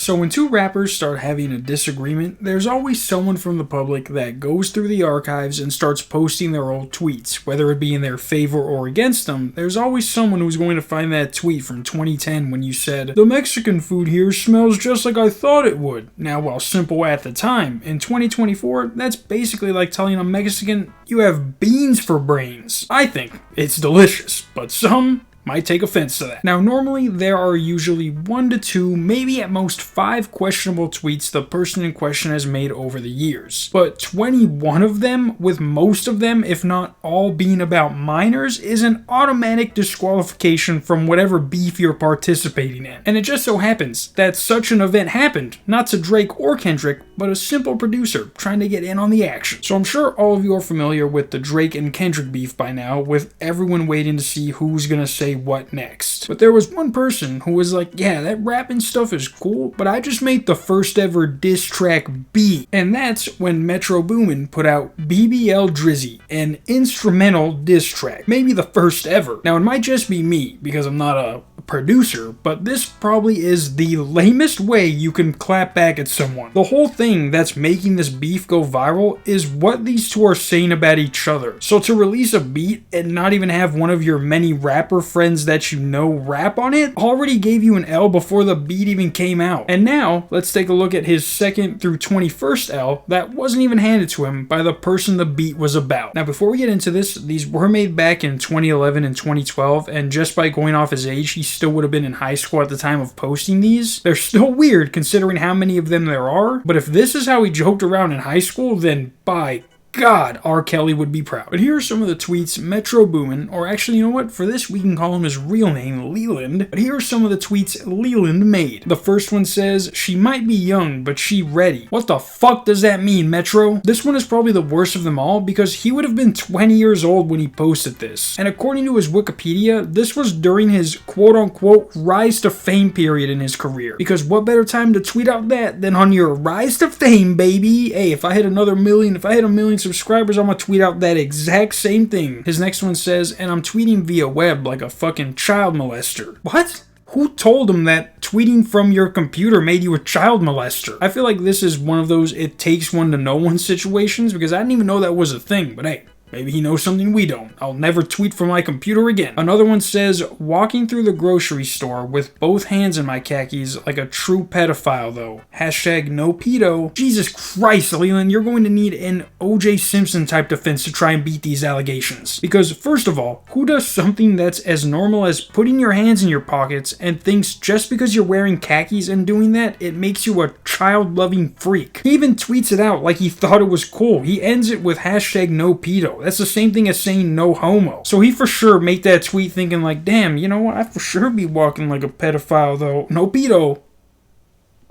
So when two rappers start having a disagreement, there's always someone from the public that goes through the archives and starts posting their old tweets. Whether it be in their favor or against them, there's always someone who's going to find that tweet from 2010 when you said, "The Mexican food here smells just like I thought it would." Now, while simple at the time, in 2024, that's basically like telling a Mexican, "You have beans for brains." I think it's delicious, but some might take offense to that. Now, normally there are usually 1 to 2, maybe at most 5 questionable tweets the person in question has made over the years. But 21 of them, with most of them, if not all, being about minors, is an automatic disqualification from whatever beef you're participating in. And it just so happens that such an event happened, not to Drake or Kendrick, but a simple producer trying to get in on the action. So I'm sure all of you are familiar with the Drake and Kendrick beef by now, with everyone waiting to see who's gonna say what next. But there was one person who was like, "Yeah, that rapping stuff is cool, but I just made the first ever diss track beat." And that's when Metro Boomin put out BBL Drizzy, an instrumental diss track. Maybe the first ever. Now, it might just be me, because I'm not a producer, but this probably is the lamest way you can clap back at someone. The whole thing that's making this beef go viral is what these two are saying about each other. So to release a beat and not even have one of your many rapper friends that you know rap on it already gave you an L before the beat even came out. And now, let's take a look at his 2nd through 21st L that wasn't even handed to him by the person the beat was about. Now, before we get into this, these were made back in 2011 and 2012, and just by going off his age, he still would have been in high school at the time of posting these. They're still weird considering how many of them there are, but if this is how he joked around in high school, then by God, R. Kelly would be proud. But here are some of the tweets Metro Boomin, or actually, you know what? For this, we can call him his real name, Leland. But here are some of the tweets Leland made. The first one says, "She might be young, but she ready." What the fuck does that mean, Metro? This one is probably the worst of them all because he would have been 20 years old when he posted this. And according to his Wikipedia, this was during his quote-unquote rise to fame period in his career. Because what better time to tweet out that than on your rise to fame, baby? Hey, if I hit a million subscribers, I'm gonna tweet out that exact same thing. His next one says, "And I'm tweeting via web like a fucking child molester." What? Who told him that tweeting from your computer made you a child molester? I feel like this is one of those it takes one to know one situations because I didn't even know that was a thing, but hey. Maybe he knows something we don't. I'll never tweet from my computer again. Another one says, "Walking through the grocery store with both hands in my khakis like a true pedophile though. Hashtag no pedo." Jesus Christ, Leland, you're going to need an O.J. Simpson type defense to try and beat these allegations. Because first of all, who does something that's as normal as putting your hands in your pockets and thinks just because you're wearing khakis and doing that, it makes you a child-loving freak? He even tweets it out like he thought it was cool. He ends it with hashtag no pedo. That's the same thing as saying no homo. So he for sure made that tweet thinking like, damn, you know what? I for sure be walking like a pedophile though. No pedo.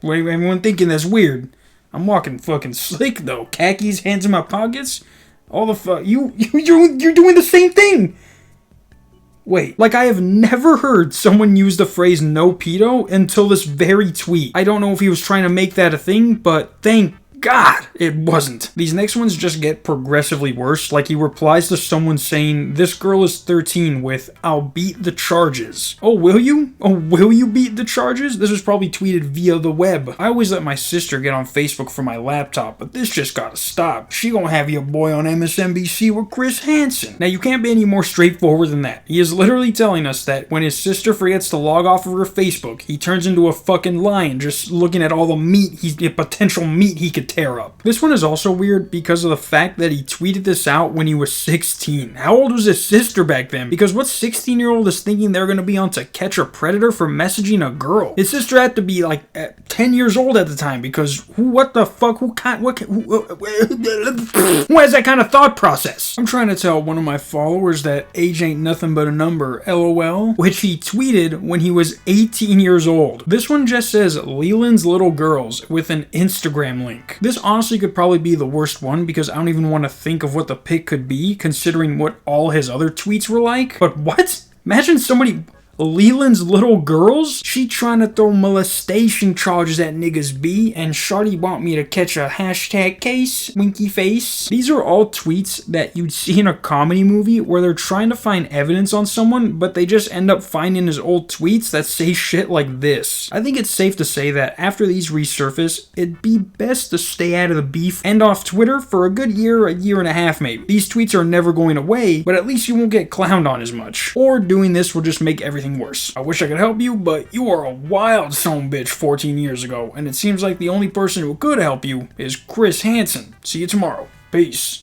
Wait, everyone thinking that's weird. I'm walking fucking slick though. Khakis, hands in my pockets. All the fuck. You're doing the same thing. Wait, like I have never heard someone use the phrase no pedo until this very tweet. I don't know if he was trying to make that a thing, but thank God, it wasn't. These next ones just get progressively worse, like he replies to someone saying, "This girl is 13 with, 'I'll beat the charges.'" Oh, will you? Oh, will you beat the charges? This was probably tweeted via the web. I always let my sister get on Facebook from my laptop, but this just gotta stop. She gonna have your boy on MSNBC with Chris Hansen. Now, you can't be any more straightforward than that. He is literally telling us that when his sister forgets to log off of her Facebook, he turns into a fucking lion just looking at all the potential meat he could tear up. This one is also weird because of the fact that he tweeted this out when he was 16. How old was his sister back then? Because what 16-year-old is thinking they're gonna be on To Catch a Predator for messaging a girl? His sister had to be like 10 years old at the time because who has that kind of thought process? I'm trying to tell one of my followers that age ain't nothing but a number, LOL, which he tweeted when he was 18 years old. This one just says Leland's Little Girls with an Instagram link. This honestly could probably be the worst one because I don't even want to think of what the pic could be considering what all his other tweets were like. But what? Imagine somebody... Leland's little girls? She trying to throw molestation charges at niggas B, and shawty want me to catch a hashtag case, winky face. These are all tweets that you'd see in a comedy movie where they're trying to find evidence on someone, but they just end up finding his old tweets that say shit like this. I think it's safe to say that after these resurface, it'd be best to stay out of the beef and off Twitter for a good year, a year and a half maybe. These tweets are never going away, but at least you won't get clowned on as much. Or doing this will just make everything worse. I wish I could help you, but you are a wild son bitch 14 years ago, and it seems like the only person who could help you is Chris Hansen. See you tomorrow. Peace.